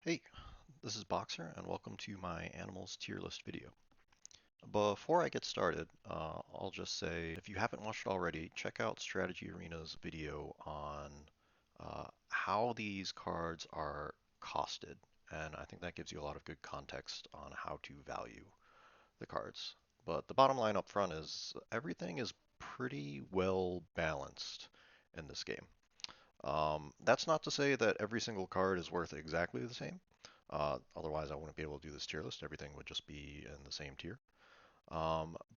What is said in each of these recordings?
Hey, this is Boxer, and welcome to my animals tier list video. Before I get started, I'll just say if you haven't watched it already, check out Strategy Arena's video on how these cards are costed, and I think that gives you a lot of good context on how to value the cards. But the bottom line up front is everything is pretty well balanced in this game. That's not to say that every single card is worth exactly the same. Otherwise, I wouldn't be able to do this tier list. Everything would just be in the same tier.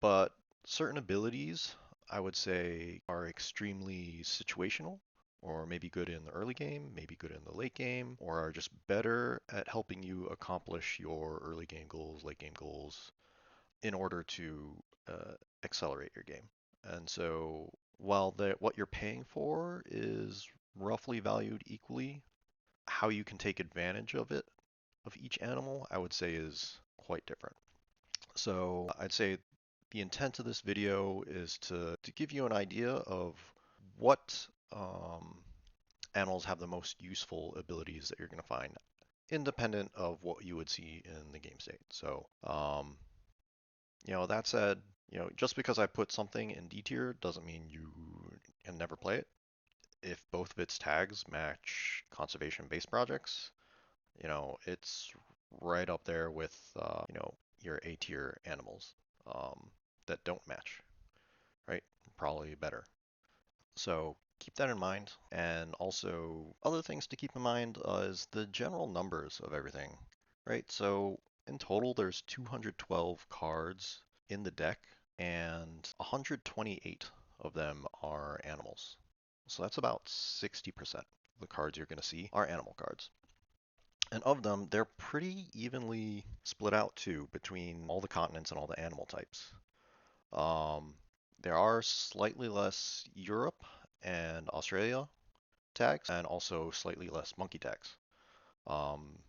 But certain abilities, I would say, are extremely situational, or maybe good in the early game, maybe good in the late game, or are just better at helping you accomplish your early game goals, late game goals, in order to accelerate your game. And so while what you're paying for is roughly valued equally, how you can take advantage of it, of each animal, I would say is quite different. So I'd say the intent of this video is to give you an idea of what animals have the most useful abilities that you're going to find, independent of what you would see in the game state. So that said, just because I put something in D tier doesn't mean you can never play it. If both of its tags match conservation-based projects, it's right up there with, your A tier animals that don't match, right? Probably better. So keep that in mind. And also, other things to keep in mind is the general numbers of everything, right? So in total, there's 212 cards in the deck, and 128 of them are animals. So that's about 60% of the cards you're going to see are animal cards. And of them, they're pretty evenly split out too between all the continents and all the animal types. Um, there are slightly less Europe and Australia tags, and also slightly less monkey tags, um,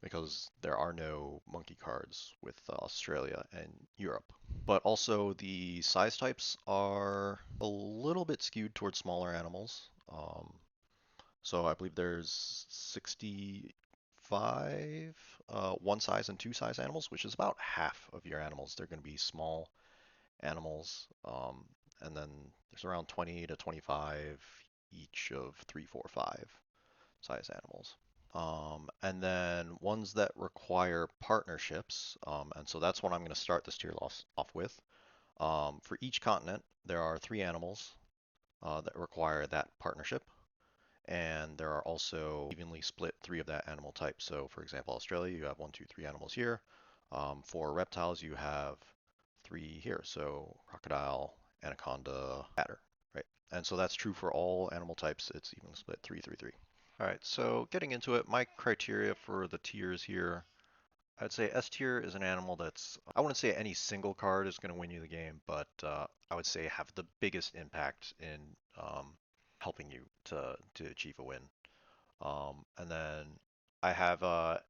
because there are no monkey cards with Australia and Europe. But also the size types are a little bit skewed towards smaller animals. So I believe there's 65 one size and two size animals, which is about half of your animals. They're going to be small animals. And then there's around 20 to 25 each of 3, 4, 5 size animals. And then ones that require partnerships, and so that's what I'm going to start this tier off with. For each continent, there are 3 animals that require that partnership, and there are also evenly split 3 of that animal type. So, for example, Australia, you have 1, 2, 3 animals here. For reptiles, you have 3 here. So, crocodile, anaconda, adder, right? And so that's true for all animal types. It's evenly split 3, 3, 3. All right, so getting into it, my criteria for the tiers here, I'd say S tier is an animal that's, I wouldn't say any single card is going to win you the game, but I would say have the biggest impact in helping you to achieve a win. And then I have A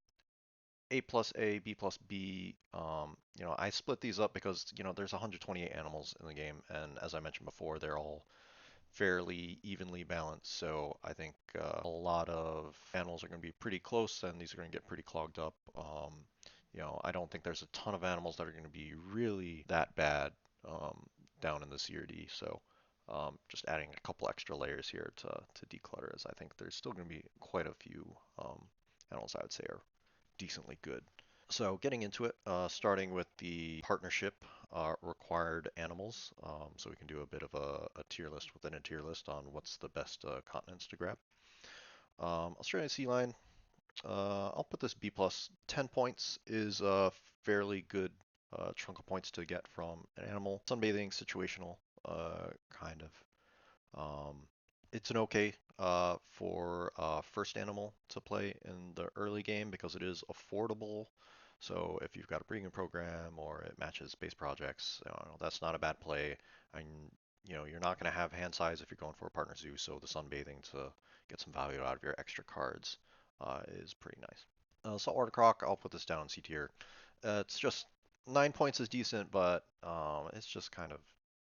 plus A, B plus B. I split these up because, there's 128 animals in the game, and as I mentioned before, they're all fairly evenly balanced. So I think a lot of animals are going to be pretty close, and these are going to get pretty clogged up. I don't think there's a ton of animals that are going to be really that bad down in the CRD. So just adding a couple extra layers here to declutter, as I think there's still going to be quite a few animals I would say are decently good. So getting into it, starting with the partnership required animals. So we can do a bit of a tier list within a tier list on what's the best continents to grab. Australian sea lion, I'll put this B plus. 10 points is a fairly good chunk of points to get from an animal. Sunbathing, situational, kind of. Um, it's an okay for first animal to play in the early game because it is affordable. So if you've got a breeding program or it matches base projects, that's not a bad play. And you're not going to have hand size if you're going for a partner zoo. So the sunbathing to get some value out of your extra cards is pretty nice. Saltwater croc, I'll put this down in C tier. It's just 9 points is decent, but it's just kind of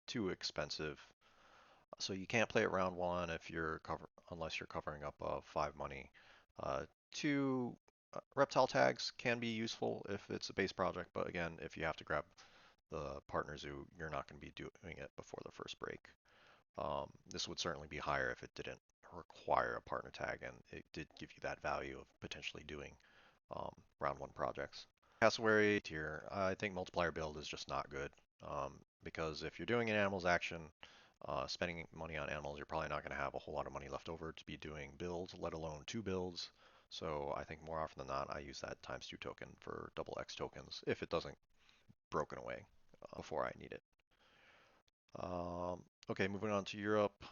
too expensive, so you can't play it round one if you're unless you're covering up 5 money. 2, Reptile tags can be useful if it's a base project, but again, if you have to grab the partner zoo, you're not going to be doing it before the first break. This would certainly be higher if it didn't require a partner tag and it did give you that value of potentially doing round one projects. Cassowary tier, I think multiplier build is just not good because if you're doing an animals action, spending money on animals, you're probably not going to have a whole lot of money left over to be doing builds, let alone two builds. So I think more often than not, I use that times two token for double X tokens if it doesn't broken away before I need it. Okay, moving on to Europe.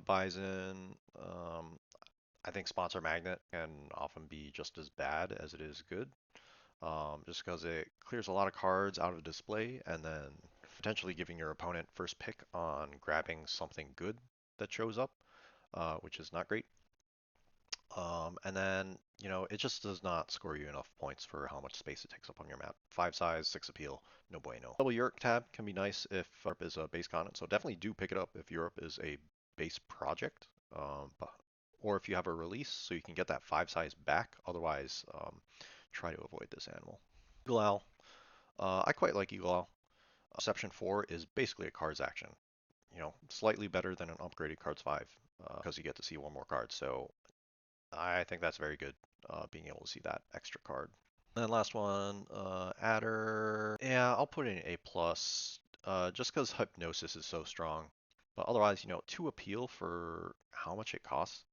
Bison. I think sponsor magnet can often be just as bad as it is good, just because it clears a lot of cards out of display and then potentially giving your opponent first pick on grabbing something good that shows up, which is not great. And then, it just does not score you enough points for how much space it takes up on your map. 5 size, 6 appeal, no bueno. Double Europe tab can be nice if Europe is a base continent, so definitely do pick it up if Europe is a base project, or if you have a release so you can get that 5 size back. Otherwise, try to avoid this animal. Eagle Owl. I quite like Eagle Owl. Perception 4 is basically a cards action. Slightly better than an upgraded cards 5 because you get to see one more card. So I think that's very good, being able to see that extra card. And then last one, Adder. Yeah, I'll put in A plus, just because Hypnosis is so strong. But otherwise, 2 appeal for how much it costs,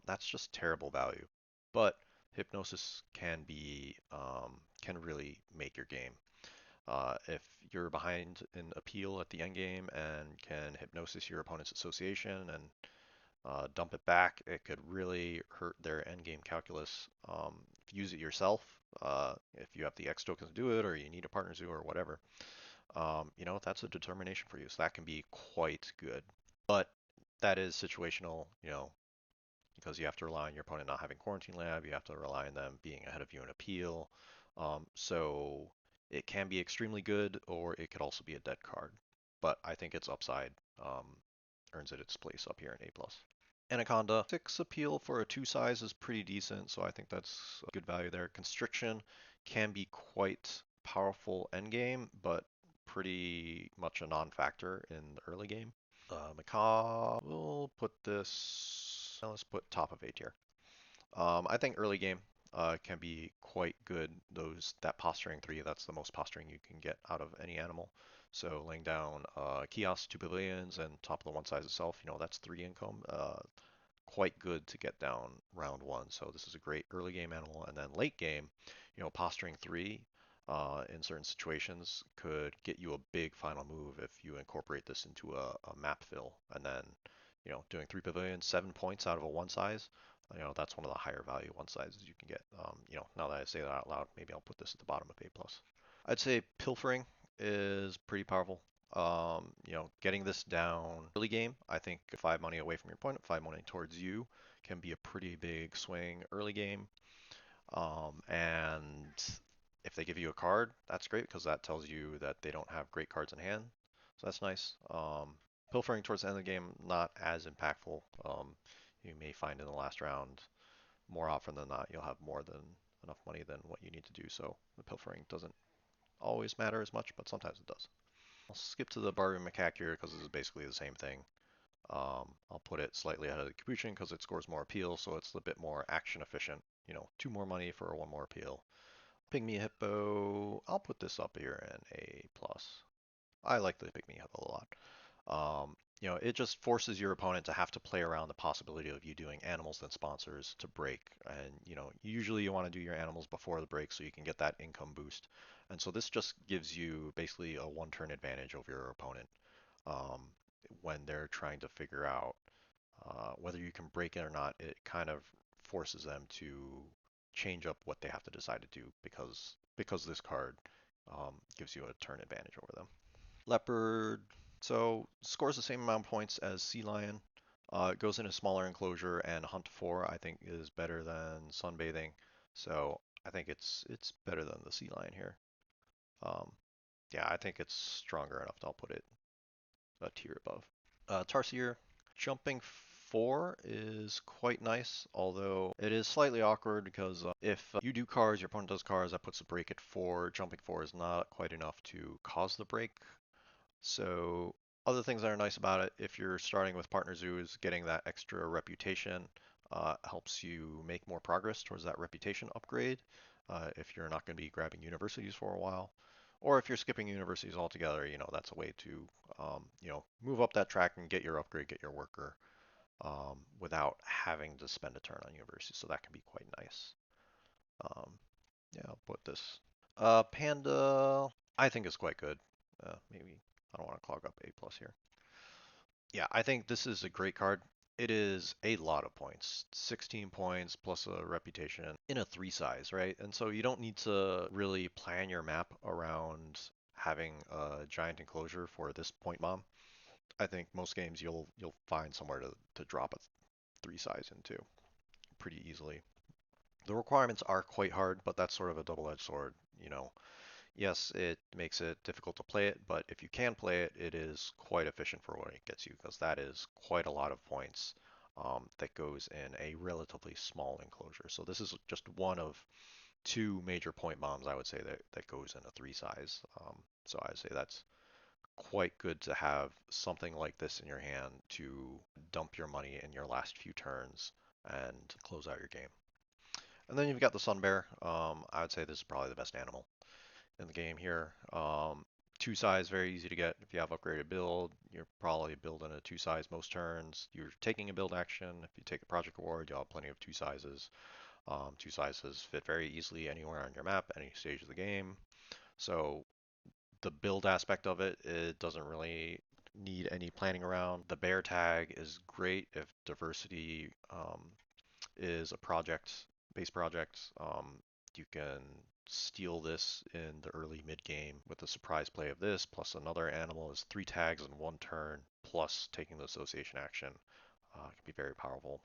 that's just terrible value. But Hypnosis can really make your game. If you're behind in appeal at the end game and can Hypnosis your opponent's association and dump it back, it could really hurt their endgame calculus. If you use it yourself, if you have the X tokens to do it, or you need a partner zoo or whatever, that's a determination for you. So that can be quite good. But that is situational, because you have to rely on your opponent not having Quarantine Lab, you have to rely on them being ahead of you in appeal. So it can be extremely good, or it could also be a dead card. But I think its upside earns it its place up here in A+. Anaconda, 6 appeal for a 2 size is pretty decent, so I think that's a good value there. Constriction can be quite powerful endgame, but pretty much a non-factor in the early game. Macaw, we'll put this, let's put top of A tier. I think early game can be quite good. That posturing 3, that's the most posturing you can get out of any animal. So laying down kiosk, 2 pavilions, and top of the one size itself, that's 3 income. Quite good to get down round 1. So this is a great early game animal. And then late game, posturing 3 in certain situations could get you a big final move if you incorporate this into a map fill. And then, doing 3 pavilions, 7 points out of a one size, that's one of the higher value one sizes you can get. Now that I say that out loud, maybe I'll put this at the bottom of A+. I'd say pilfering is pretty powerful. Getting this down early game, I think 5 money away from your opponent, 5 money towards you can be a pretty big swing early game. And if they give you a card, that's great because that tells you that they don't have great cards in hand. So that's nice. Pilfering towards the end of the game, not as impactful. You may find in the last round, more often than not, you'll have more than enough money than what you need to do. So the pilfering doesn't always matter as much, but sometimes it does. I'll skip to the Barbarian Macaque here because this is basically the same thing. I'll put it slightly ahead of the Capuchin because it scores more appeal, so it's a bit more action efficient. 2 more money for 1 more appeal. Pygmy Hippo, I'll put this up here in A+. I like the Pygmy Hippo a lot. It just forces your opponent to have to play around the possibility of you doing animals than sponsors to break. And, usually you want to do your animals before the break so you can get that income boost. And so this just gives you basically a 1-turn advantage over your opponent when they're trying to figure out whether you can break it or not. It kind of forces them to change up what they have to decide to do because this card gives you a turn advantage over them. Leopard, so scores the same amount of points as Sea Lion. It goes in a smaller enclosure, and Hunt 4 I think is better than Sunbathing. So I think it's better than the Sea Lion here. Yeah, I think it's stronger enough. I'll put it a tier above. Tarsier, jumping 4 is quite nice, although it is slightly awkward because if you do cars, your opponent does cars, that puts the break at 4. Jumping 4 is not quite enough to cause the break. So other things that are nice about it, if you're starting with partner zoos, getting that extra reputation helps you make more progress towards that reputation upgrade if you're not going to be grabbing universities for a while. Or if you're skipping universities altogether, that's a way to, move up that track and get your upgrade, get your worker without having to spend a turn on university. So that can be quite nice. Um, yeah, I'll put this. Panda, I think is quite good. Maybe I don't want to clog up A plus here. Yeah, I think this is a great card. It is a lot of points, 16 points plus a reputation in a 3 size, right? And so you don't need to really plan your map around having a giant enclosure for this point bomb. I think most games you'll find somewhere to drop a 3 size into pretty easily. The requirements are quite hard, but that's sort of a double-edged sword. Yes, it makes it difficult to play it, but if you can play it, it is quite efficient for what it gets you, because that is quite a lot of points that goes in a relatively small enclosure. So this is just one of 2 major point bombs, I would say, that goes in a 3 size. So I'd say that's quite good to have something like this in your hand to dump your money in your last few turns and close out your game. And then you've got the Sun Bear. I would say this is probably the best animal in the game here. 2 size, very easy to get. If you have upgraded build, you're probably building a 2 size most turns. You're taking a build action. If you take a project award, you'll have plenty of 2 sizes. 2 sizes fit very easily anywhere on your map, any stage of the game. So the build aspect of it, it doesn't really need any planning around. The bear tag is great if diversity is a base project. You can steal this in the early mid game with the surprise play of this, plus another animal is 3 tags in 1 turn, plus taking the association action. Can be very powerful.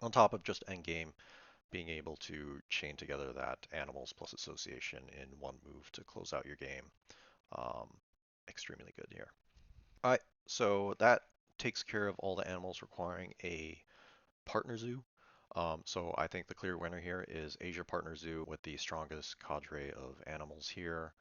On top of just end game, being able to chain together that animals plus association in 1 move to close out your game. Um, Extremely good here. All right, so that takes care of all the animals requiring a partner zoo. So I think the clear winner here is Asia Partner Zoo with the strongest cadre of animals here.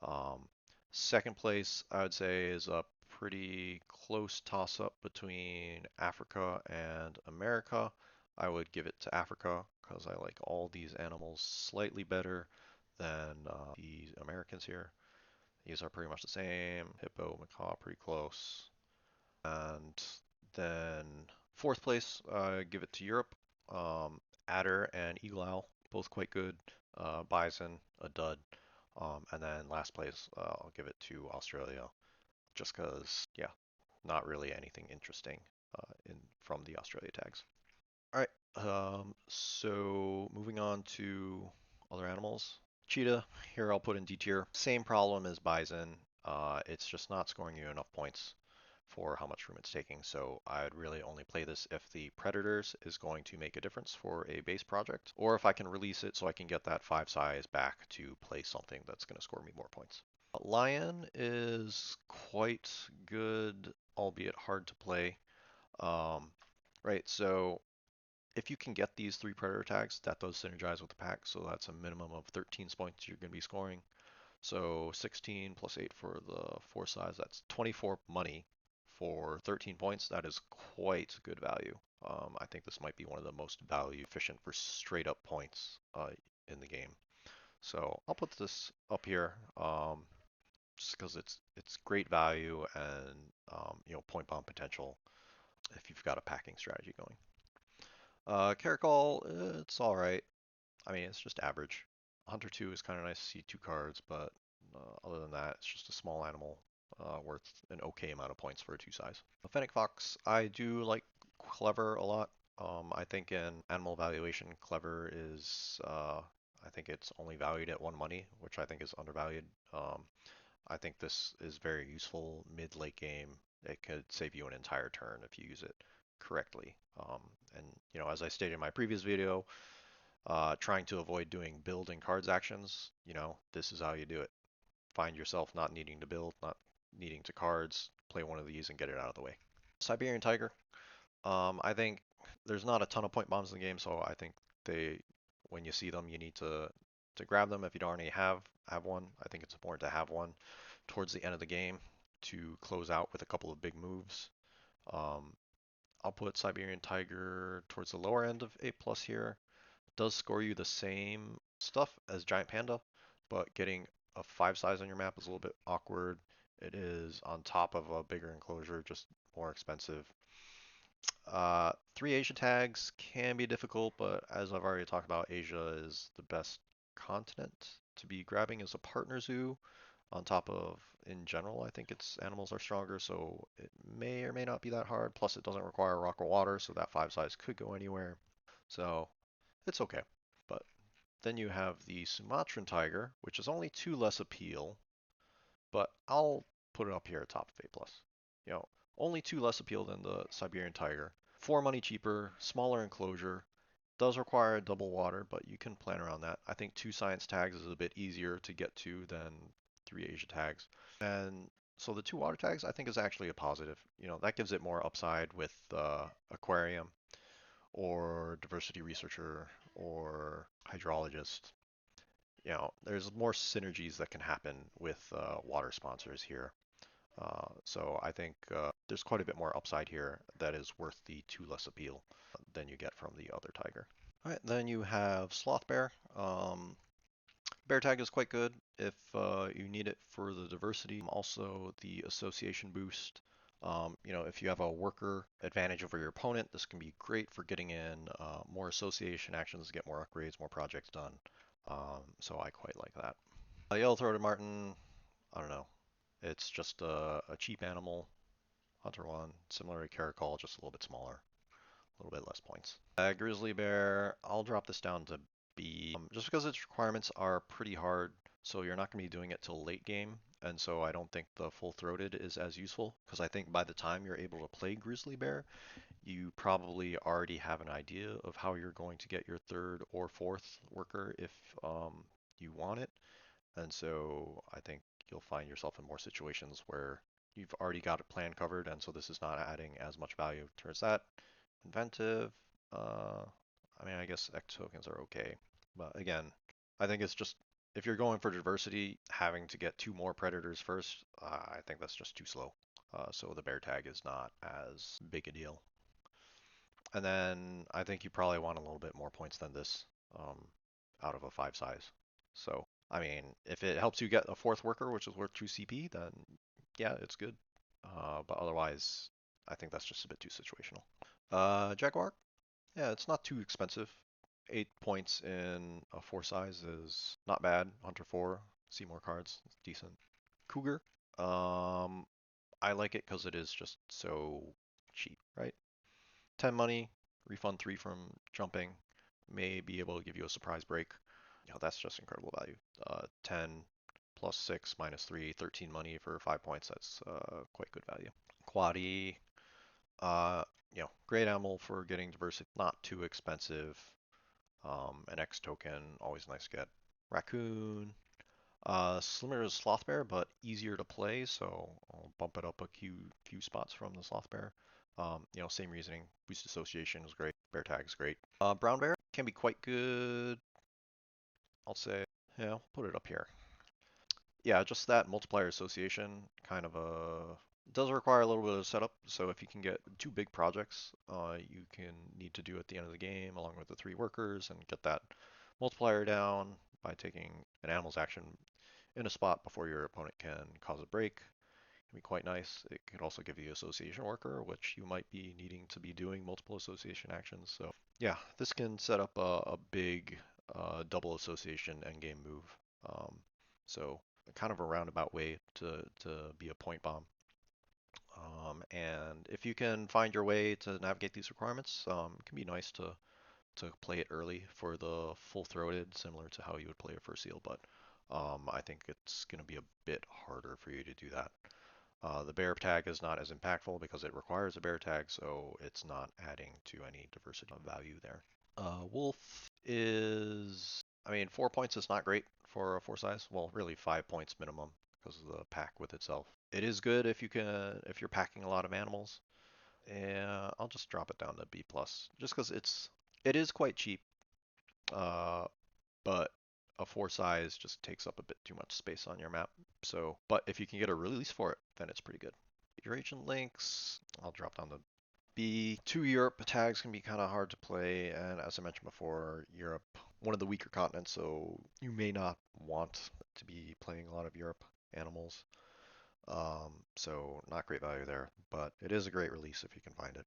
Um, Second place, I would say, is a pretty close toss-up between Africa and America. I would give it to Africa because I like all these animals slightly better than the Americans here. These are pretty much the same. Hippo, macaw, pretty close. And then fourth place, give it to Europe. Adder and Eagle Owl, both quite good. Bison, a dud. And then last place, I'll give it to Australia, just because, yeah, not really anything interesting in from the Australia tags. All right, so moving on to other animals. Cheetah, here I'll put in D tier. Same problem as Bison. It's just not scoring you enough points for how much room it's taking. So I'd really only play this if the Predators is going to make a difference for a base project, or if I can release it so I can get that 5 size back to play something that's going to score me more points. Lion is quite good, albeit hard to play. Um, right, so if you can get these 3 Predator tags, that does synergize with the pack, so that's a minimum of 13 points you're going to be scoring. So 16 plus 8 for the 4 size, that's 24 money for 13 points. That is quite good value. I think this might be one of the most value efficient for straight up points in the game. So I'll put this up here just because it's great value and point bomb potential if you've got a packing strategy going. Caracol, it's all right. I mean, it's just average. Hunter 2 is kind of nice to see 2 cards, but other than that, it's just a small animal worth an okay amount of points for a 2 size. Fennec Fox, I do like Clever a lot. I think in animal valuation, Clever is, I think it's only valued at 1 money, which I think is undervalued. I think this is very useful mid-late game. It could save you an entire turn if you use it correctly. And as I stated in my previous video, trying to avoid doing build and cards actions, this is how you do it. Find yourself not needing to build, not needing to cards, play one of these and get it out of the way. Siberian Tiger. I think there's not a ton of point bombs in the game, so I think they, when you see them, you need to grab them if you don't already have one. I think it's important to have one towards the end of the game to close out with a couple of big moves. Um, I'll put Siberian Tiger towards the lower end of A plus here. Does score you the same stuff as Giant Panda, but getting a 5 size on your map is a little bit awkward. It is on top of a bigger enclosure, just more expensive. 3 Asia tags can be difficult, but as I've already talked about, Asia is the best continent to be grabbing as a partner zoo. On top of, in general, I think its animals are stronger, so it may or may not be that hard. Plus, it doesn't require rock or water, so that 5 size could go anywhere. So it's okay. But then you have the Sumatran tiger, which is only 2 less appeal, but I'll put it up here at top of A+. You know, only 2 less appeal than the Siberian tiger. 4 money cheaper, smaller enclosure, does require double water, but you can plan around that. I think 2 science tags is a bit easier to get to than 3 Asia tags. And so the 2 water tags I think is actually a positive. You know, that gives it more upside with aquarium or diversity researcher or hydrologist. You know, there's more synergies that can happen with water sponsors here. So I think there's quite a bit more upside here that is worth the 2 less appeal than you get from the other tiger. All right, then you have Sloth Bear. Bear tag is quite good if you need it for the diversity. Also, the association boost. You know, if you have a worker advantage over your opponent, this can be great for getting in more association actions, get more upgrades, more projects done. So I quite like that. Yellow-throated martin, I don't know. It's just a cheap animal, hunter one, similar to Caracol, just a little bit smaller, a little bit less points. Grizzly bear, I'll drop this down to B, just because its requirements are pretty hard, so you're not going to be doing it till late game, and so I don't think the full-throated is as useful, because I think by the time you're able to play grizzly bear, you probably already have an idea of how you're going to get your third or fourth worker if you want it, and so I think you'll find yourself in more situations where you've already got a plan covered, and so this is not adding as much value towards that. Inventive, uh, I mean, I guess X tokens are okay, but again, I think it's just if you're going for diversity, having to get 2 more predators first, I think that's just too slow. So the bear tag is not as big a deal. And then I think you probably want a little bit more points than this um, out of a 5 size. So, I mean, if it helps you get a fourth worker, which is worth 2 CP, then yeah, it's good. But otherwise, I think that's just a bit too situational. Jaguar, yeah, it's not too expensive. 8 points in a 4 size is not bad. Hunter 4, see more cards, it's decent. Cougar, um, I like it because it is just so cheap, right? 10 money, refund 3 from jumping, may be able to give you a surprise break. You know, that's just incredible value. 10 plus 6 minus 3, 13 money for 5 points. That's quite good value. Quaddy, you know, great animal for getting diversity, not too expensive. An X token, always nice to get. Raccoon, similar to Sloth Bear, but easier to play, so I'll bump it up a few spots from the Sloth Bear. You know, same reasoning. Boost Association is great. Bear Tag is great. Brown Bear can be quite good. I'll say, yeah, I'll put it up here. Yeah, just that multiplier association kind of does require a little bit of setup. So if you can get 2 big projects, you can need to do at the end of the game along with the 3 workers and get that multiplier down by taking an animal's action in a spot before your opponent can cause a break. Can be quite nice. It could also give you association worker, which you might be needing to be doing multiple association actions. So yeah, this can set up a big double association endgame move. Um, so kind of a roundabout way to be a point bomb. And if you can find your way to navigate these requirements, it can be nice to play it early for the full-throated, similar to how you would play a fur seal, but I think it's going to be a bit harder for you to do that. The bear tag is not as impactful because it requires a bear tag, so it's not adding to any diversity of value there. Wolf is, I mean, 4 points is not great for a 4 size. Well, really 5 points minimum because of the pack with itself. It is good if you can, if you're packing a lot of animals. Yeah, I'll just drop it down to B plus, just because it is quite cheap. Uh, but a 4 size just takes up a bit too much space on your map. So, but if you can get a release for it, then it's pretty good. Your agent links, I'll drop down to B. Two Europe tags can be kind of hard to play, and as I mentioned before, Europe, one of the weaker continents, so you may not want to be playing a lot of Europe animals. So not great value there, but it is a great release if you can find it.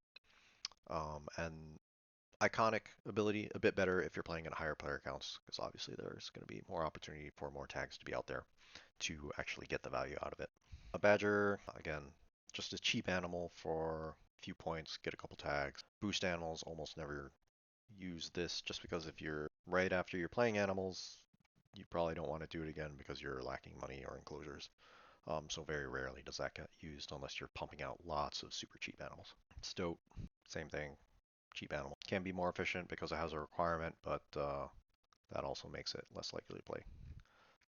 And iconic ability a bit better if you're playing at higher player counts, because obviously there's going to be more opportunity for more tags to be out there to actually get the value out of it. A badger, again, just a cheap animal for a few points, get a couple tags. Boost animals almost never use this just because if you're right after you're playing animals, you probably don't want to do it again because you're lacking money or enclosures. So very rarely does that get used unless you're pumping out lots of super cheap animals. Stoat, same thing, cheap animal. Can be more efficient because it has a requirement, but that also makes it less likely to play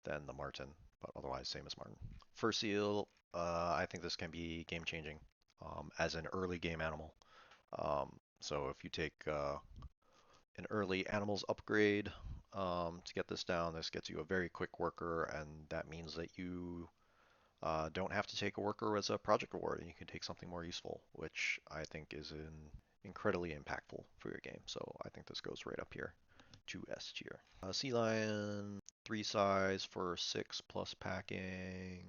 than the Marten, but otherwise same as Marten. Fur seal, I think this can be game changing as an early game animal. So if you take an early animals upgrade to get this down, this gets you a very quick worker, and that means that you don't have to take a worker as a project reward, and you can take something more useful, which I think is incredibly impactful for your game. So I think this goes right up here to S tier. Sea Lion, 3 size for 6 plus packing.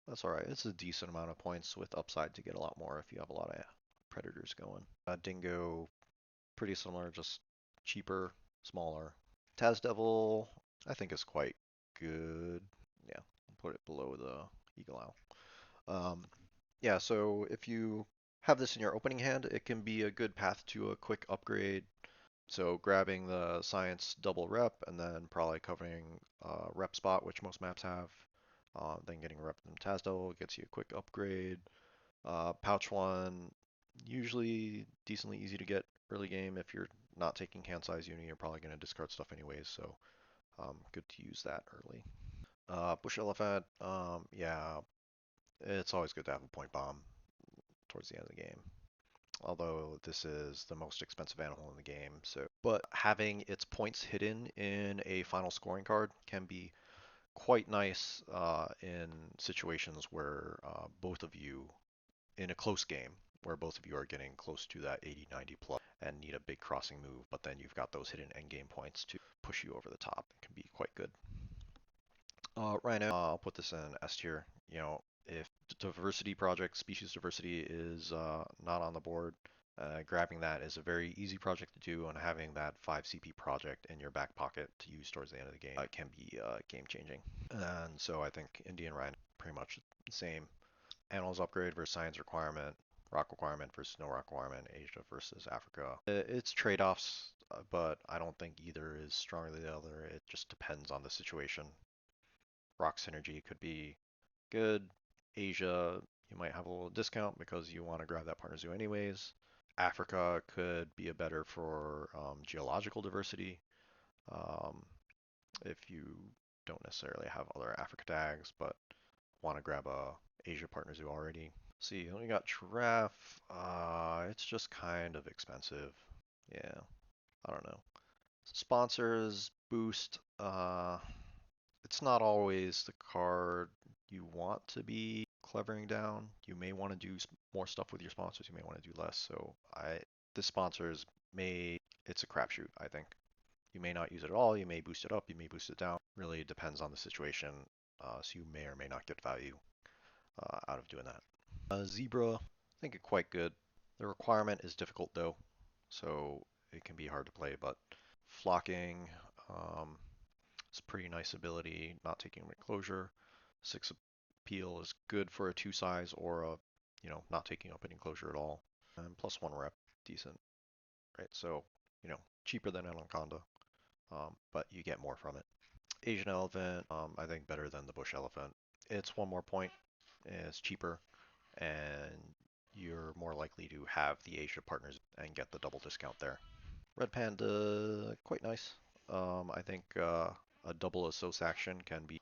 That's alright. It's a decent amount of points with upside to get a lot more if you have a lot of predators going. Dingo, pretty similar, just cheaper, smaller. Taz Devil, I think is quite good. Yeah, I'll put it below the Eagle Owl. Yeah, so if you have this in your opening hand, it can be a good path to a quick upgrade. So grabbing the science double rep and then probably covering rep spot, which most maps have. Then getting a rep from Tasdel gets you a quick upgrade. Pouch one, usually decently easy to get early game. If you're not taking hand size uni, you're probably going to discard stuff anyways, so good to use that early. Bush Elephant, yeah, it's always good to have a point bomb towards the end of the game. Although this is the most expensive animal in the game, so but having its points hidden in a final scoring card can be quite nice in situations where both of you in a close game where both of you are getting close to that 80, 90 plus and need a big crossing move, but then you've got those hidden endgame points to push you over the top. It can be quite good. Right now, I'll put this in S tier. You know, if diversity project, species diversity is not on the board, grabbing that is a very easy project to do, and having that 5 CP project in your back pocket to use towards the end of the game can be game changing. And so I think Indian Rhino pretty much the same. Animals upgrade versus science requirement, rock requirement versus no rock requirement, Asia versus Africa. It's trade-offs, but I don't think either is stronger than the other. It just depends on the situation. Rock synergy could be good. Asia, you might have a little discount because you want to grab that partner zoo anyways. Africa could be a better for geological diversity um, if you don't necessarily have other Africa tags, but want to grab a Asia partner zoo already. See, we got giraffe. It's just kind of expensive. Yeah, I don't know. Sponsors boost. It's not always the card you want to be clevering down. You may want to do more stuff with your sponsors. You may want to do less. So the sponsors may. It's a crapshoot. I think you may not use it at all. You may boost it up. You may boost it down. Really depends on the situation. So you may or may not get value out of doing that. Zebra, I think it's quite good. The requirement is difficult though, so it can be hard to play, but flocking, um, it's a pretty nice ability, not taking enclosure. 6 appeal is good for a 2 size or a, not taking up an enclosure at all. And plus 1 rep, decent, right? So, cheaper than Anaconda, but you get more from it. Asian elephant, I think better than the bush elephant. It's 1 more point, it's cheaper, and you're more likely to have the Asia partners and get the double discount there. Red Panda, quite nice. I think a double assoc action can be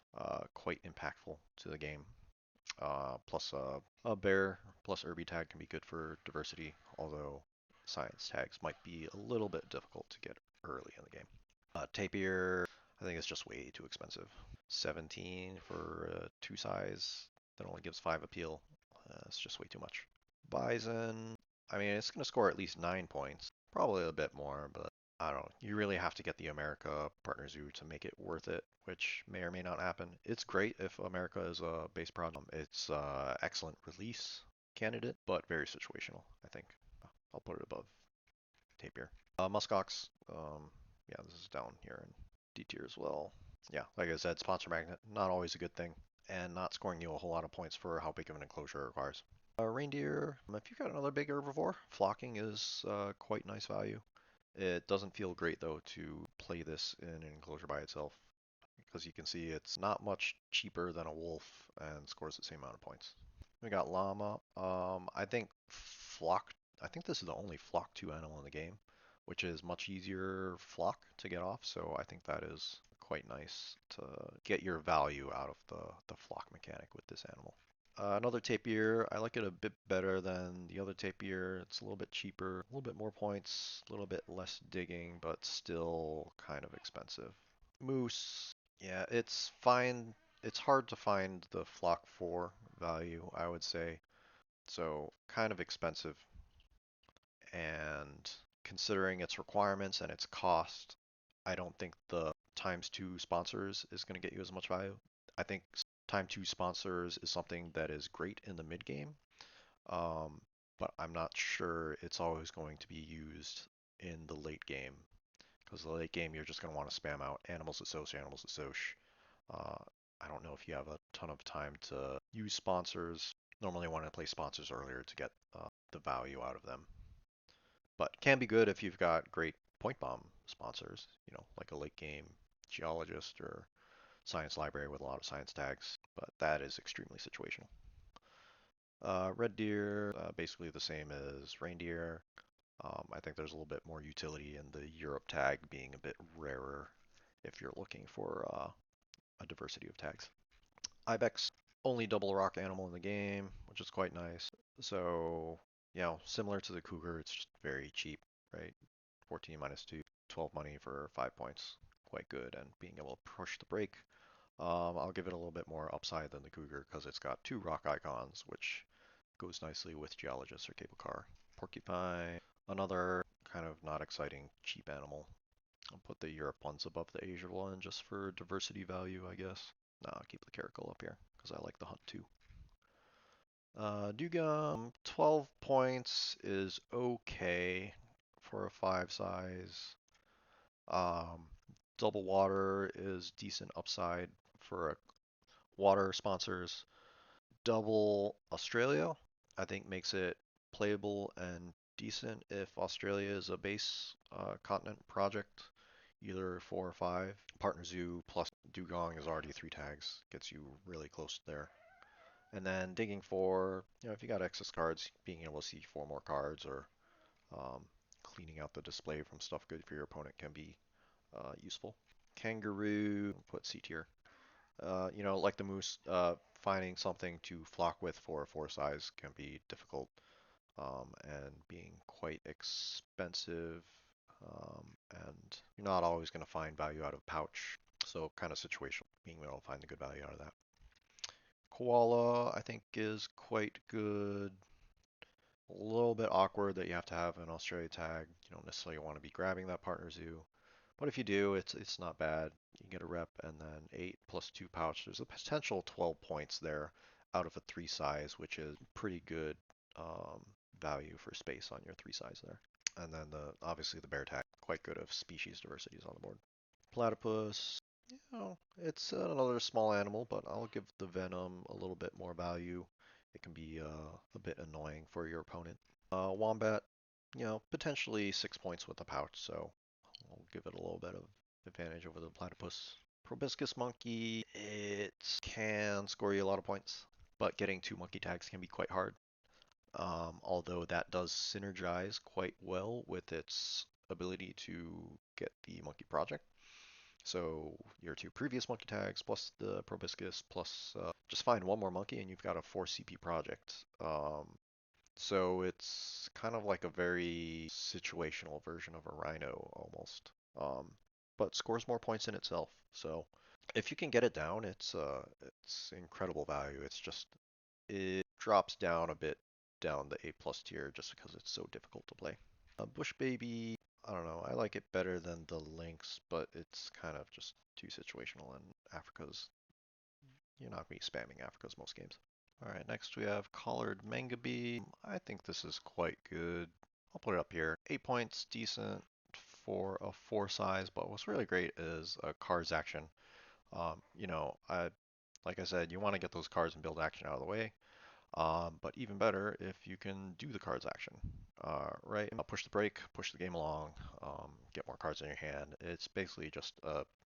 quite impactful to the game. Plus a bear plus Irby tag can be good for diversity, although science tags might be a little bit difficult to get early in the game. Tapir, I think it's just way too expensive. 17 for two size that only gives 5 appeal. It's just way too much. Bison, I mean, it's going to score at least 9 points. Probably a bit more, but I don't know. You really have to get the America Partner Zoo to make it worth it, which may or may not happen. It's great if America is a base product. It's excellent release candidate, but very situational, I think. I'll put it above Tapir. Muskox, yeah, this is down here in D tier as well. Yeah, like I said, sponsor magnet, not always a good thing, and not scoring you a whole lot of points for how big of an enclosure it requires. Reindeer, if you've got another big herbivore, flocking is quite nice value. It doesn't feel great though to play this in an enclosure by itself, because you can see it's not much cheaper than a wolf and scores the same amount of points. We got llama. I think flock. I think this is the only flock 2 animal in the game, which is much easier flock to get off. So I think that is quite nice to get your value out of the flock mechanic with this animal. Another tapir, I like it a bit better than the other tapir. It's a little bit cheaper, a little bit more points, a little bit less digging, but still kind of expensive. Moose, yeah, it's fine. It's hard to find the flock 4 value, I would say. So kind of expensive. And considering its requirements and its cost, I don't think the times 2 sponsors is going to get you as much value. I think time 2 sponsors is something that is great in the mid game, um, but I'm not sure it's always going to be used in the late game. Because the late game, you're just going to want to spam out animals assoc, animals assoc. Uh, I don't know if you have a ton of time to use sponsors. Normally, I want to play sponsors earlier to get the value out of them. But can be good if you've got great point bomb sponsors, like a late game geologist or science library with a lot of science tags. But that is extremely situational. Red deer, basically the same as reindeer. I think there's a little bit more utility in the Europe tag being a bit rarer if you're looking for a diversity of tags. Ibex, only double rock animal in the game, which is quite nice. So, similar to the cougar, it's just very cheap, right? 14 minus 2, 12 money for 5 points. Quite good, and being able to push the break. I'll give it a little bit more upside than the cougar because it's got 2 rock icons, which goes nicely with geologist or cable car. Porcupine, another kind of not exciting cheap animal. I'll put the Europe ones above the Asia one just for diversity value, I guess. Nah, I'll keep the caracal up here because I like the hunt too. Dugam, 12 points is okay for a 5 size. Um, Double water is decent upside for water sponsors. Double Australia, I think makes it playable and decent if Australia is a base continent project, either 4 or 5. Partner Zoo plus Dugong is already 3 tags, gets you really close there. And then digging for, if you got excess cards, being able to see 4 more cards or um, cleaning out the display from stuff good for your opponent can be useful. Kangaroo, put C tier. Like the moose, finding something to flock with for a 4 size can be difficult and being quite expensive. And you're not always going to find value out of pouch. So kind of situational, being able to find the good value out of that. Koala, I think, is quite good. A little bit awkward that you have to have an Australia tag. You don't necessarily want to be grabbing that partner zoo. But if you do, it's not bad. You get a rep and then 8 plus 2 pouch. There's a potential 12 points there out of a 3 size, which is pretty good um, value for space on your 3 size there. And then obviously the bear tag, quite good if species diversity is on the board. Platypus, it's another small animal, but I'll give the venom a little bit more value. It can be a bit annoying for your opponent. Wombat, potentially 6 points with a pouch, so I'll give it a little bit of advantage over the platypus. Proboscis monkey, it can score you a lot of points, but getting 2 monkey tags can be quite hard. Although that does synergize quite well with its ability to get the monkey project. So your two previous monkey tags plus the proboscis plus just find one more monkey and you've got a 4 CP project. So it's kind of like a very situational version of a rhino almost, but scores more points in itself. So if you can get it down, it's incredible value. It's just it drops down a bit down the A plus tier just because it's so difficult to play. Bush Baby, I don't know. I like it better than the Lynx, but it's kind of just too situational, and Africa's you're not going to be spamming Africa's most games. All right, next we have Collared Mangabe. I think this is quite good. I'll put it up here. 8 points, decent for a 4 size, but what's really great is a cards action. Like I said, you want to get those cards and build action out of the way. But even better if you can do the cards action, right? Push the break, push the game along, get more cards in your hand. It's basically just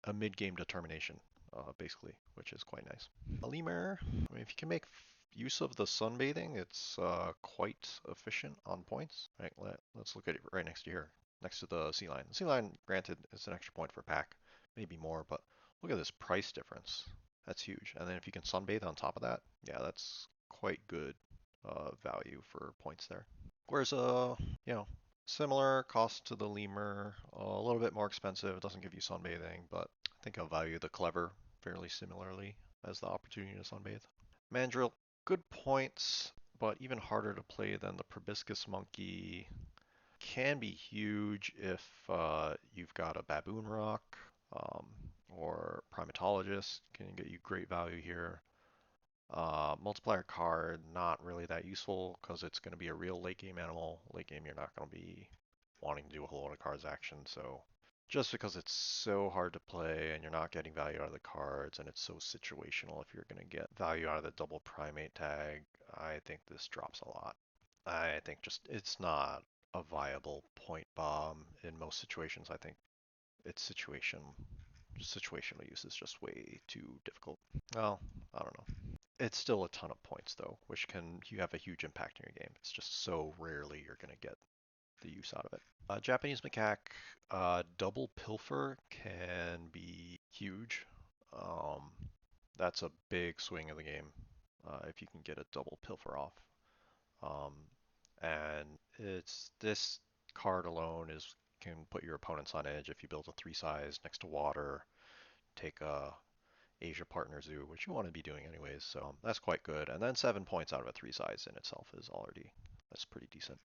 a mid-game determination, basically, which is quite nice. A lemur, I mean, if you can make use of the sunbathing, it's quite efficient on points. Right, let's look at it right next to here, next to the sea lion. The sea lion, granted, is an extra point for pack, maybe more, but look at this price difference. That's huge. And then if you can sunbathe on top of that, yeah, that's quite good value for points there. Whereas, you know, similar cost to the lemur, a little bit more expensive. It doesn't give you sunbathing, but I think I'll value the clever fairly similarly as the opportunity to sunbathe. Mandrill, good points, but even harder to play than the proboscis monkey. Can be huge if you've got a baboon rock um, or primatologist. Can get you great value here. Multiplier card, not really that useful because it's going to be a real late game animal. Late game, you're not going to be wanting to do a whole lot of cards action. So just because it's so hard to play and you're not getting value out of the cards and it's so situational, if you're going to get value out of the double primate tag, I think this drops a lot. I think just it's not a viable point bomb in most situations. I think its situational use is just way too difficult. Well, I don't know. It's still a ton of points though, which can you have a huge impact in your game. It's just so rarely you're gonna get the use out of it. Japanese macaque, double pilfer can be huge. Um, that's a big swing of the game if you can get a double pilfer off. Um, and it's this card alone is can put your opponents on edge if you build a 3 size next to water, take a Asia Partner Zoo, which you want to be doing anyways. So that's quite good. And then 7 points out of a 3 size in itself is already that's pretty decent.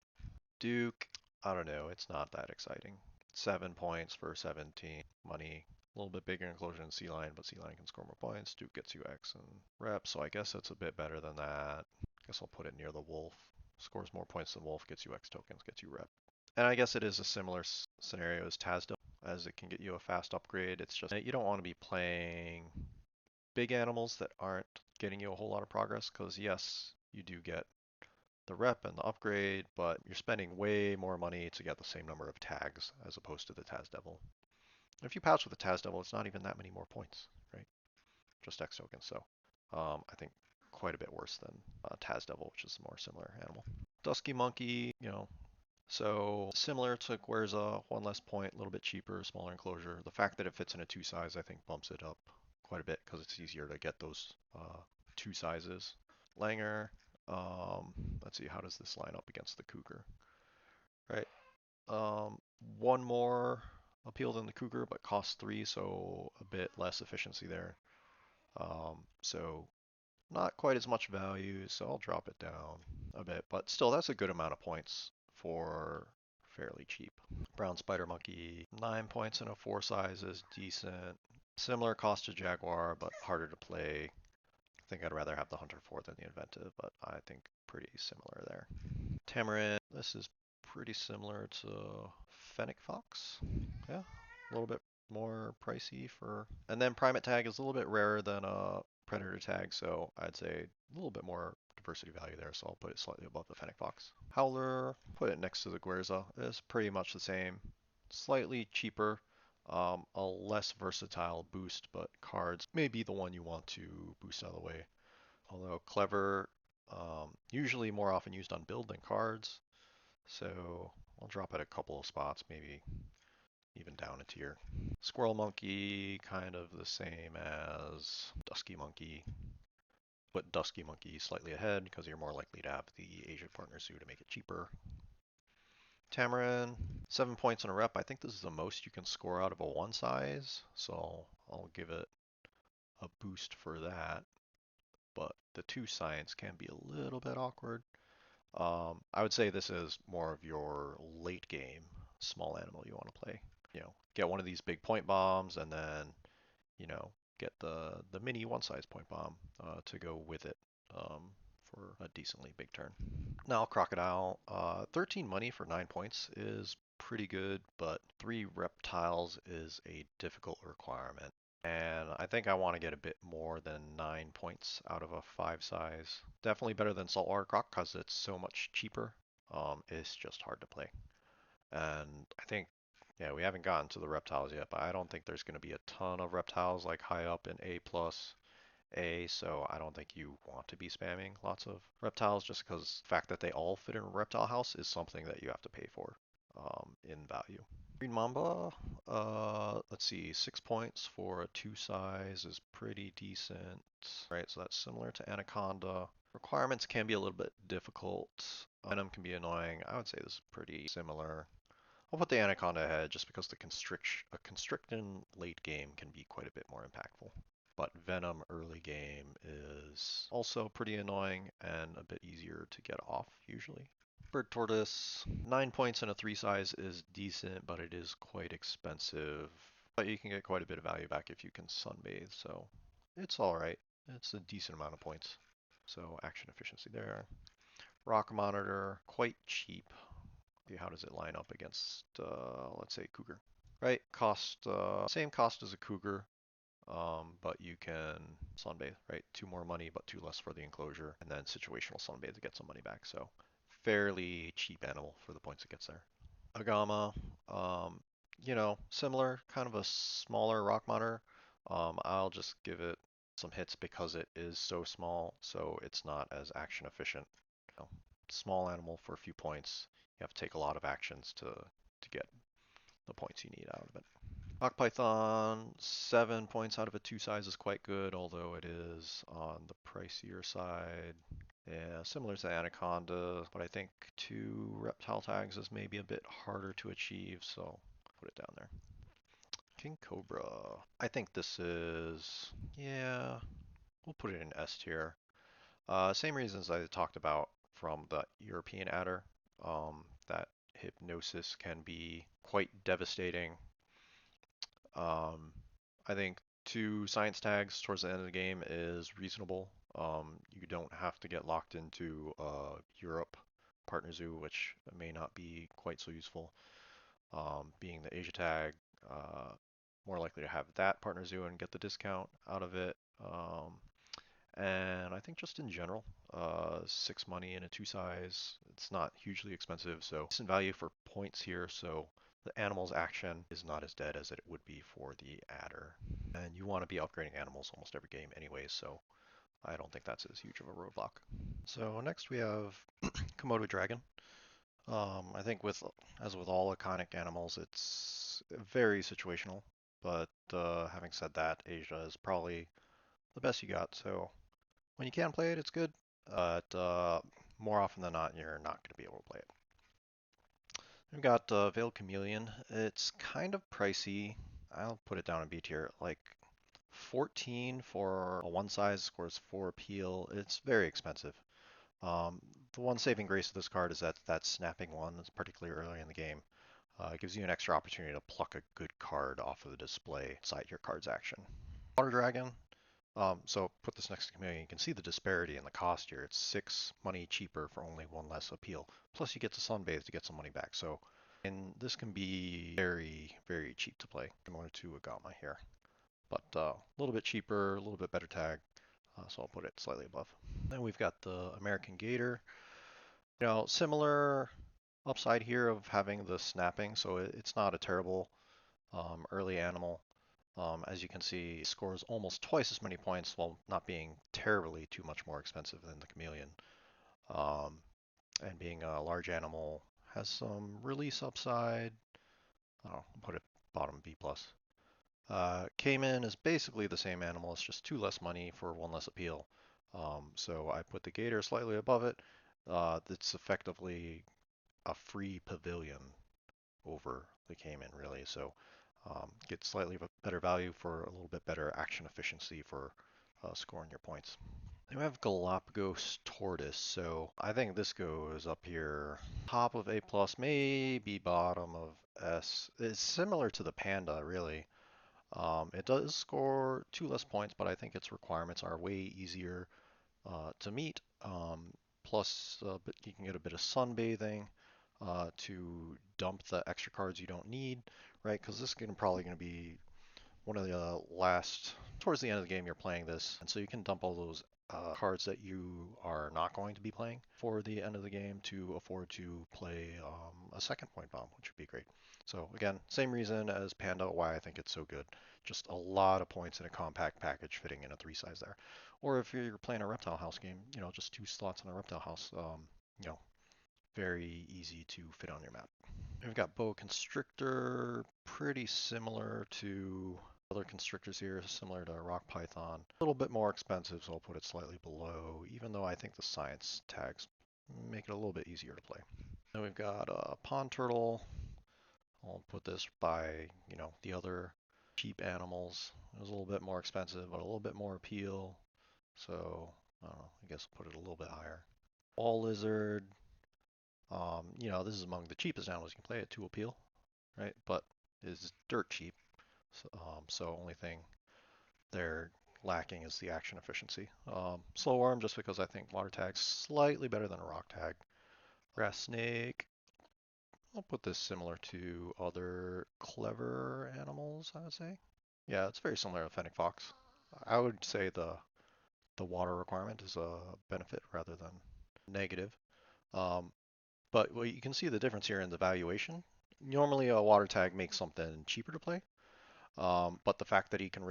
Duke, I don't know, it's not that exciting. 7 points for 17 money. A little bit bigger enclosure than Sea Lion, but Sea Lion can score more points. Duke gets you X and rep, so I guess that's a bit better than that. I guess I'll put it near the Wolf. Scores more points than Wolf, gets you X tokens, gets you rep. And I guess it is a similar scenario as Tasdale, as it can get you a fast upgrade. It's just you don't want to be playing big animals that aren't getting you a whole lot of progress because yes, you do get the rep and the upgrade, but you're spending way more money to get the same number of tags as opposed to the Taz Devil. If you pouch with the Taz Devil, it's not even that many more points, right? Just X tokens. So I think quite a bit worse than Taz Devil, which is a more similar animal. Dusky Monkey, so similar to Guerza, one less point, a little bit cheaper, smaller enclosure. The fact that it fits in a 2 size, I think, bumps it up quite a bit because it's easier to get those 2 sizes. Langer, let's see, how does this line up against the Cougar? Right, one more appeal than the Cougar, but costs 3, so a bit less efficiency there. So not quite as much value, so I'll drop it down a bit, but still that's a good amount of points for fairly cheap. Brown Spider Monkey, 9 points in a 4 size is decent. Similar cost to Jaguar, but harder to play. I think I'd rather have the Hunter 4 than the Inventive, but I think pretty similar there. Tamarin, this is pretty similar to Fennec Fox. Yeah, a little bit more pricey for. And then Primate Tag is a little bit rarer than a Predator Tag, so I'd say a little bit more diversity value there, so I'll put it slightly above the Fennec Fox. Howler, put it next to the Guerza. It's pretty much the same. Slightly cheaper, a less versatile boost, but cards may be the one you want to boost out of the way. Although Clever, usually more often used on build than cards, so I'll drop it a couple of spots, maybe even down a tier. Squirrel monkey, kind of the same as dusky monkey, but dusky monkey slightly ahead because you're more likely to have the Asia partner zoo to make it cheaper. Tamarin, 7 points in a rep. I think this is the most you can score out of a one size, so I'll give it a boost for that. But the two science can be a little bit awkward. I would say this is more of your late game small animal you want to play. Get one of these big point bombs and then, you know, get the mini one size point bomb to go with it for a decently big turn. Now Crocodile, 13 money for 9 points is pretty good, but 3 reptiles is a difficult requirement. And I think I want to get a bit more than 9 points out of a 5 size. Definitely better than Saltwater Croc because it's so much cheaper. It's just hard to play. And I think, yeah, we haven't gotten to the reptiles yet, but I don't think there's going to be a ton of reptiles like high up in A plus A, so I don't think you want to be spamming lots of reptiles just because the fact that they all fit in a reptile house is something that you have to pay for in value. Green Mamba, let's see, 6 points for a 2 size is pretty decent. Right, so that's similar to Anaconda. Requirements can be a little bit difficult. Venom can be annoying. I would say this is pretty similar. I'll put the Anaconda ahead just because a Constrictin late game can be quite a bit more impactful. But Venom early game is also pretty annoying and a bit easier to get off usually. Bird Tortoise, 9 points in a 3 size is decent, but it is quite expensive. But you can get quite a bit of value back if you can sunbathe, so it's alright. It's a decent amount of points. So action efficiency there. Rock Monitor, quite cheap. How does it line up against, let's say, Cougar? Right, same cost as a Cougar, but you can sunbathe, right? 2 more money, but 2 less for the enclosure, and then situational sunbathe to get some money back. So fairly cheap animal for the points it gets there. Agama, similar, kind of a smaller rock monitor. I'll just give it some hits because it is so small, so it's not as action efficient. Small animal for a few points. You have to take a lot of actions to get the points you need out of it. Rock Python, 7 points out of a 2 size is quite good, although it is on the pricier side. Yeah, similar to Anaconda, but I think 2 reptile tags is maybe a bit harder to achieve, so put it down there. King Cobra. I think this is, yeah, we'll put it in S tier. Same reasons I talked about from the European adder, that hypnosis can be quite devastating. I think 2 science tags towards the end of the game is reasonable. You don't have to get locked into Europe partner zoo, which may not be quite so useful. Being the Asia tag, more likely to have that partner zoo and get the discount out of it. And I think just in general, 6 money in a 2 size, it's not hugely expensive, so decent value for points here. So the animal's action is not as dead as it would be for the adder. And you want to be upgrading animals almost every game anyways, so I don't think that's as huge of a roadblock. So next we have Komodo Dragon. I think as with all iconic animals, it's very situational. But having said that, Asia is probably the best you got. So when you can play it, it's good. But more often than not, you're not going to be able to play it. We've got Veiled Chameleon. It's kind of pricey. I'll put it down in B tier. Like 14 for a one size scores 4 appeal. It's very expensive. The one saving grace of this card is that snapping one, that's particularly early in the game. It gives you an extra opportunity to pluck a good card off of the display inside your card's action. Water Dragon. So put this next to Chameleon. You can see the disparity in the cost here. It's 6 money cheaper for only 1 less appeal. Plus you get to sunbathe to get some money back. And this can be very, very cheap to play, similar to Agama here. But a little bit cheaper, a little bit better tag. So I'll put it slightly above. Then we've got the American Gator. Similar upside here of having the snapping, so it's not a terrible early animal. As you can see, it scores almost twice as many points while not being terribly too much more expensive than the chameleon. And being a large animal has some release upside. I don't know, put it bottom B+. Cayman is basically the same animal, it's just 2 less money for 1 less appeal. So I put the gator slightly above it. It's effectively a free pavilion over the Cayman, really. So get slightly better value for a little bit better action efficiency for scoring your points. Then we have Galapagos Tortoise. So I think this goes up here, top of A+, maybe bottom of S. It's similar to the Panda, really. It does score 2 less points, but I think its requirements are way easier to meet. Plus, but you can get a bit of sunbathing to dump the extra cards you don't need, right? Because this is probably going to be one of the last, towards the end of the game, you're playing this, and so you can dump all those cards that you are not going to be playing for the end of the game to afford to play a second point bomb, which would be great. So again, same reason as Panda, why I think it's so good. Just a lot of points in a compact package fitting in a 3 size there. Or if you're playing a Reptile House game, just 2 slots in a Reptile House, you know, very easy to fit on your map. We've got Boa Constrictor, pretty similar to other constrictors here, similar to Rock Python. A little bit more expensive, so I'll put it slightly below, even though I think the science tags make it a little bit easier to play. Then we've got Pond Turtle. I'll put this by, the other cheap animals. It was a little bit more expensive, but a little bit more appeal. So, I don't know, I guess I'll put it a little bit higher. Wall Lizard. This is among the cheapest animals you can play at 2 appeal, right? But is dirt cheap. So only thing they're lacking is the action efficiency. Slow Worm, just because I think Water Tag's slightly better than a Rock Tag. Grass Snake, I'll put this similar to other clever animals, I would say. Yeah, it's very similar to Fennec Fox. I would say the water requirement is a benefit rather than negative. But well, you can see the difference here in the valuation. Normally a water tag makes something cheaper to play, but the fact that he can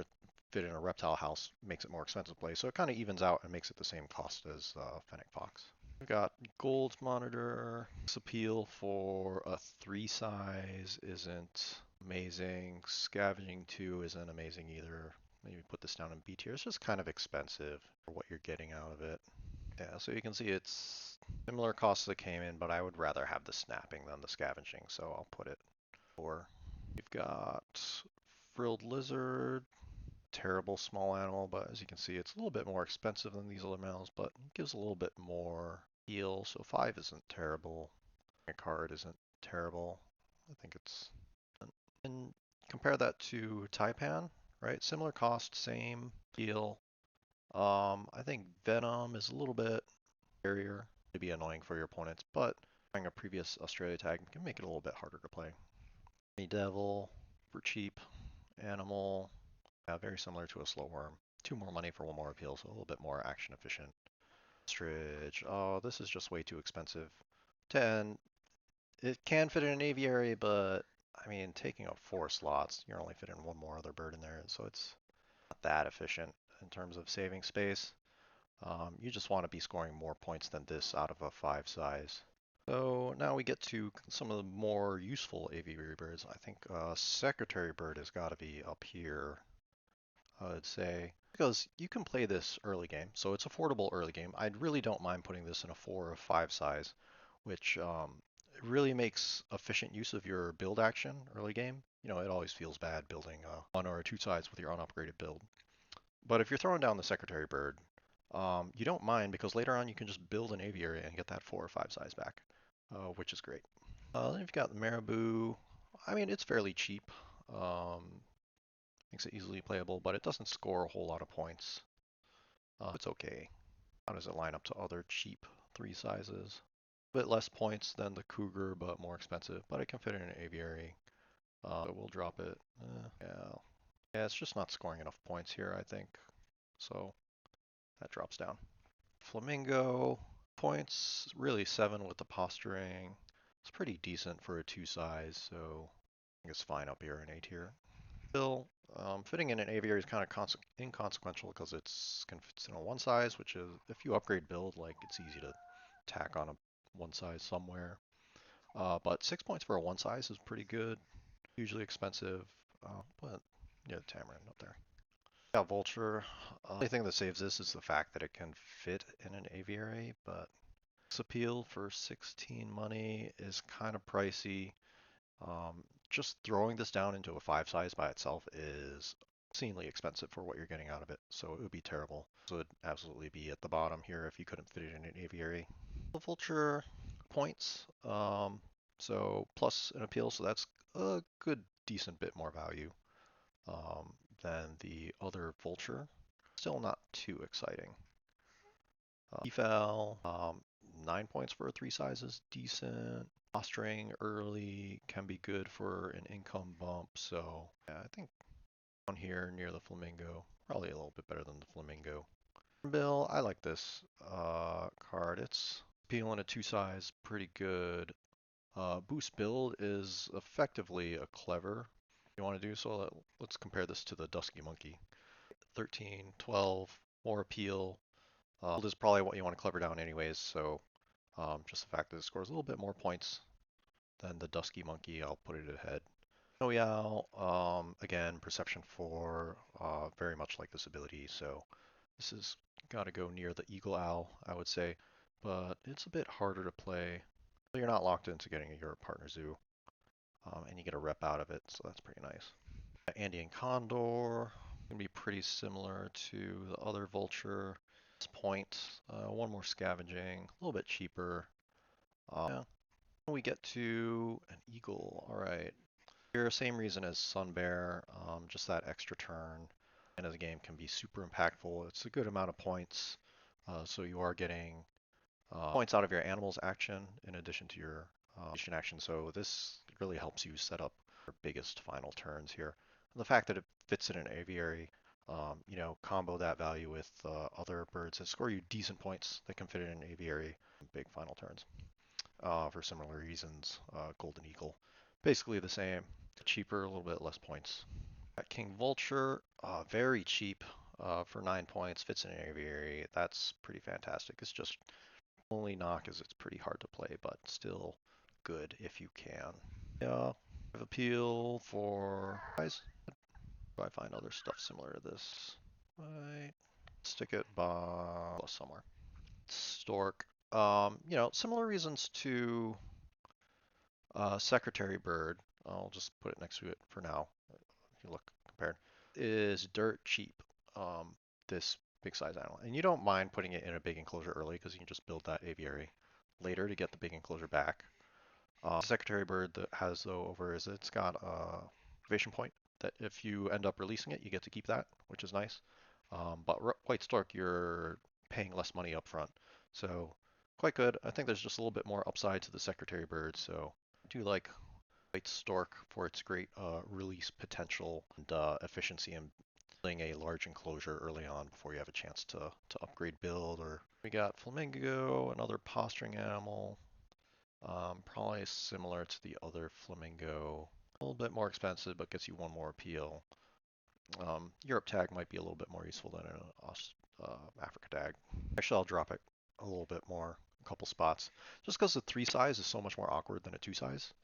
fit in a reptile house makes it more expensive to play. So it kind of evens out and makes it the same cost as Fennec Fox. We've got Gold Monitor. This appeal for a 3 size isn't amazing. Scavenging 2 isn't amazing either. Maybe put this down in B tier. It's just kind of expensive for what you're getting out of it. Yeah, so you can see it's similar costs that came in, but I would rather have the snapping than the scavenging, so I'll put it 4. We've got Frilled Lizard, terrible small animal, but as you can see, it's a little bit more expensive than these other males, but it gives a little bit more heal, so 5 isn't terrible. A card isn't terrible. I think it's... And compare that to Taipan, right? Similar cost, same heal. I think Venom is a little bit barrier to be annoying for your opponents, but having a previous Australia tag can make it a little bit harder to play. Devil, for cheap. Animal, very similar to a slow worm. 2 more money for 1 more appeal, so a little bit more action efficient. Ostrich, oh, this is just way too expensive. 10, it can fit in an aviary, but I mean, taking up 4 slots, you're only fitting 1 more other bird in there, so it's not that efficient in terms of saving space. You just want to be scoring more points than this out of a 5 size. So now we get to some of the more useful aviary birds. I think secretary bird has got to be up here, I would say, because you can play this early game, so it's affordable early game. I really don't mind putting this in a 4 or 5 size, which really makes efficient use of your build action early game. It always feels bad building 1 or 2 sides with your unupgraded build. But if you're throwing down the secretary bird, you don't mind because later on you can just build an aviary and get that 4 or 5 size back, which is great. Then you've got the Marabou. I mean, it's fairly cheap. Makes it easily playable, but it doesn't score a whole lot of points. It's okay. How does it line up to other cheap 3 sizes? A bit less points than the Cougar, but more expensive. But it can fit in an aviary. So we'll drop it. Yeah, it's just not scoring enough points here, I think. So that drops down. Flamingo, points, really 7 with the posturing. It's pretty decent for a 2 size, so I think it's fine up here in A tier. Still, fitting in an aviary is kind of inconsequential because it's fits in a 1 size, which is, if you upgrade build, like, it's easy to tack on a 1 size somewhere. But 6 points for a 1 size is pretty good. Usually expensive, but yeah, Tamarin up there. Yeah, Vulture. The only thing that saves this is the fact that it can fit in an aviary, but its appeal for 16 money is kind of pricey. Just throwing this down into a 5 size by itself is obscenely expensive for what you're getting out of it, so it would be terrible. So it would absolutely be at the bottom here if you couldn't fit it in an aviary. The Vulture points, so plus an appeal, so that's a good, decent bit more value um, than the other Vulture. Still not too exciting. Eval, 9 points for a 3 size is decent. Posturing early can be good for an income bump, so yeah, I think down here near the Flamingo, probably a little bit better than the Flamingo. Bill, I like this card. It's appeal in a 2 size, pretty good. Boost build is effectively a clever you want to do, so let's compare this to the Dusky Monkey. 13, 12, more appeal. Build is probably what you want to clever down anyways, so just the fact that it scores a little bit more points than the Dusky Monkey, I'll put it ahead. Noyao, again, Perception 4, very much like this ability, so this has got to go near the Eagle Owl, I would say, but it's a bit harder to play. You're not locked into getting your partner zoo, and you get a rep out of it, so that's pretty nice. Andean Condor, gonna be pretty similar to the other Vulture. This point, one more scavenging, a little bit cheaper. Yeah. We get to an Eagle, all right. Here, same reason as Sun Bear, just that extra turn. End of the game can be super impactful. It's a good amount of points, so you are getting points out of your animal's action in addition to your action. So this really helps you set up your biggest final turns here. And the fact that it fits in an aviary, combo that value with other birds that score you decent points that can fit in an aviary, big final turns. For similar reasons, Golden Eagle, basically the same, cheaper, a little bit less points. King Vulture, very cheap for 9 points, fits in an aviary. That's pretty fantastic. It's just only knock is it's pretty hard to play, but still good if you can. Yeah, appeal for guys. Do I find other stuff similar to this? Right, stick it by somewhere. Stork. Similar reasons to Secretary Bird. I'll just put it next to it for now. If you look compared, is dirt cheap. This big size animal, and you don't mind putting it in a big enclosure early because you can just build that aviary later to get the big enclosure back. Secretary Bird that has though over is it's got a activation point that if you end up releasing it, you get to keep that, which is nice. But White Stork, you're paying less money up front, so quite good. I think there's just a little bit more upside to the Secretary Bird, so I do like White Stork for its great release potential and efficiency in building a large enclosure early on before you have a chance to upgrade build. Or we got Flamingo, another posturing animal. Probably similar to the other Flamingo. A little bit more expensive, but gets you one more appeal. Europe tag might be a little bit more useful than an Africa tag. Actually, I'll drop it a little bit more, a couple spots, just because the 3 size is so much more awkward than a 2 size.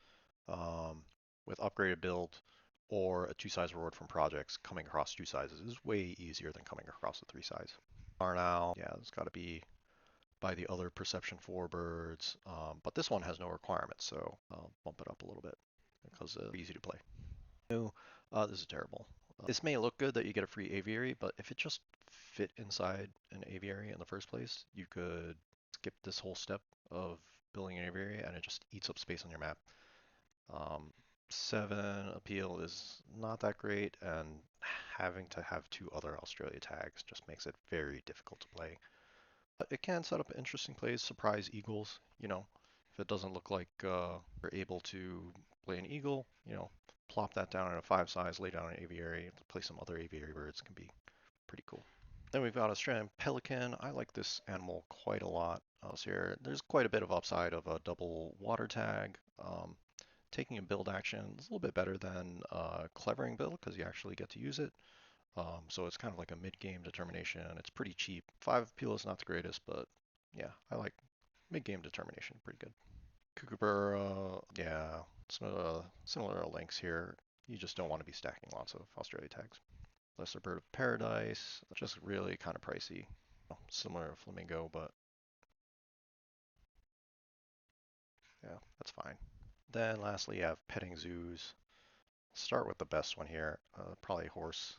With upgraded build or a 2 size reward from projects, coming across 2 sizes is way easier than coming across a 3 size. Arnal, yeah, it's got to be by the other Perception 4 birds, but this one has no requirements, so I'll bump it up a little bit because it's easy to play. No, this is terrible. This may look good that you get a free aviary, but if it just fit inside an aviary in the first place, you could skip this whole step of building an aviary and it just eats up space on your map. 7 appeal is not that great, and having to have 2 other Australia tags just makes it very difficult to play. But it can set up interesting plays, surprise eagles, if it doesn't look like you're able to play an eagle, plop that down in a 5 size, lay down an aviary, play some other aviary birds can be pretty cool. Then we've got Australian pelican. I like this animal quite a lot. Here, there's quite a bit of upside of a double water tag. Taking a build action is a little bit better than clevering build because you actually get to use it. So it's kind of like a mid-game determination. It's pretty cheap. 5 appeal is not the greatest, but yeah, I like mid-game determination. Pretty good. Kookaburra, yeah, similar links here. You just don't want to be stacking lots of Australia tags. Lesser Bird of Paradise, just really kind of pricey. Similar to Flamingo, but yeah, that's fine. Then lastly, you have petting zoos. Start with the best one here, probably horse.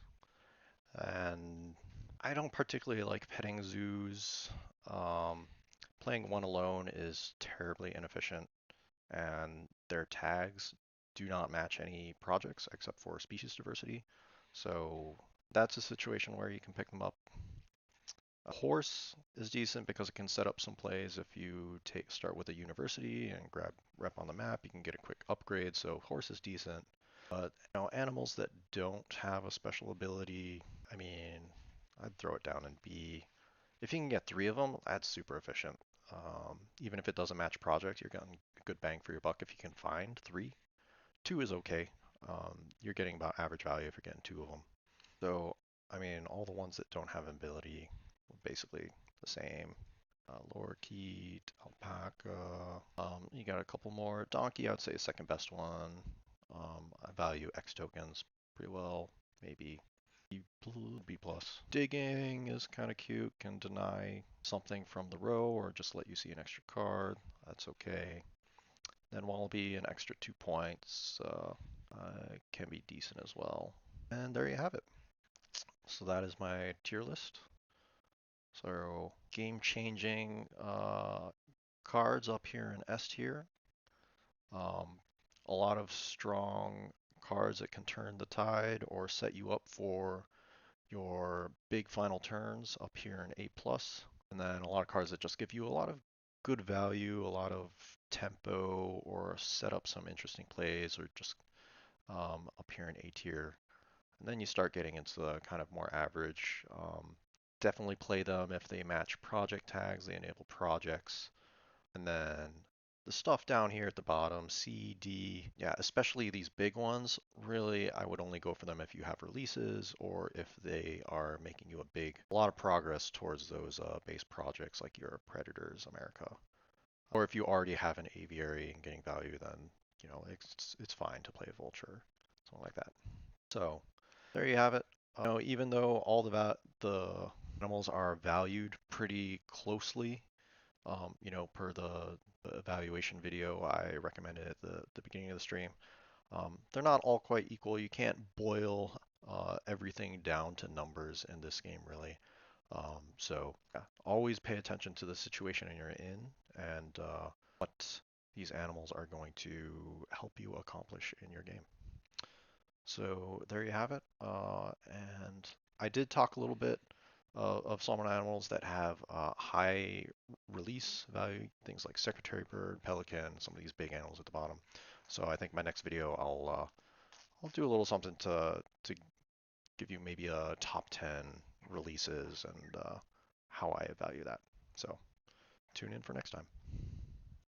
And I don't particularly like petting zoos. Um, Playing one alone is terribly inefficient, and their tags do not match any projects except for species diversity. So that's a situation where you can pick them up. A horse is decent because it can set up some plays. If you start with a university and grab rep on the map, you can get a quick upgrade. So horse is decent. But animals that don't have a special ability, I mean, I'd throw it down in B. If you can get three of them, that's super efficient. Even if it doesn't match project, you're getting a good bang for your buck if you can find three. Two is okay. You're getting about average value if you're getting two of them. So, I mean, all the ones that don't have ability, basically the same. Lorikeet, alpaca. You got a couple more. Donkey, I would say second best one. I value X tokens pretty well. Maybe B plus. Digging is kind of cute. Can deny something from the row or just let you see an extra card. That's okay. Then Wallaby, an extra 2 points, can be decent as well. And there you have it. So that is my tier list. So game-changing cards up here in S tier. A lot of strong cards that can turn the tide or set you up for your big final turns up here in A plus. And then a lot of cards that just give you a lot of good value, a lot of tempo, or set up some interesting plays, or just up here in A tier. And then you start getting into the kind of more average. Definitely play them if they match project tags, they enable projects. And then the stuff down here at the bottom, C, D, yeah, especially these big ones, really I would only go for them if you have releases or if they are making you a lot of progress towards those base projects like your Predators America. Or if you already have an aviary and getting value, then it's fine to play a vulture, something like that. So there you have it. Even though all the animals are valued pretty closely, per the evaluation video I recommended at the beginning of the stream, they're not all quite equal. You can't boil everything down to numbers in this game, really. So yeah, always pay attention to the situation you're in and what these animals are going to help you accomplish in your game. So there you have it. And I did talk a little bit of some animals that have high release value, things like secretary bird, pelican, some of these big animals at the bottom. So I think my next video I'll do a little something to give you maybe a top 10 releases and how I value that. So tune in for next time.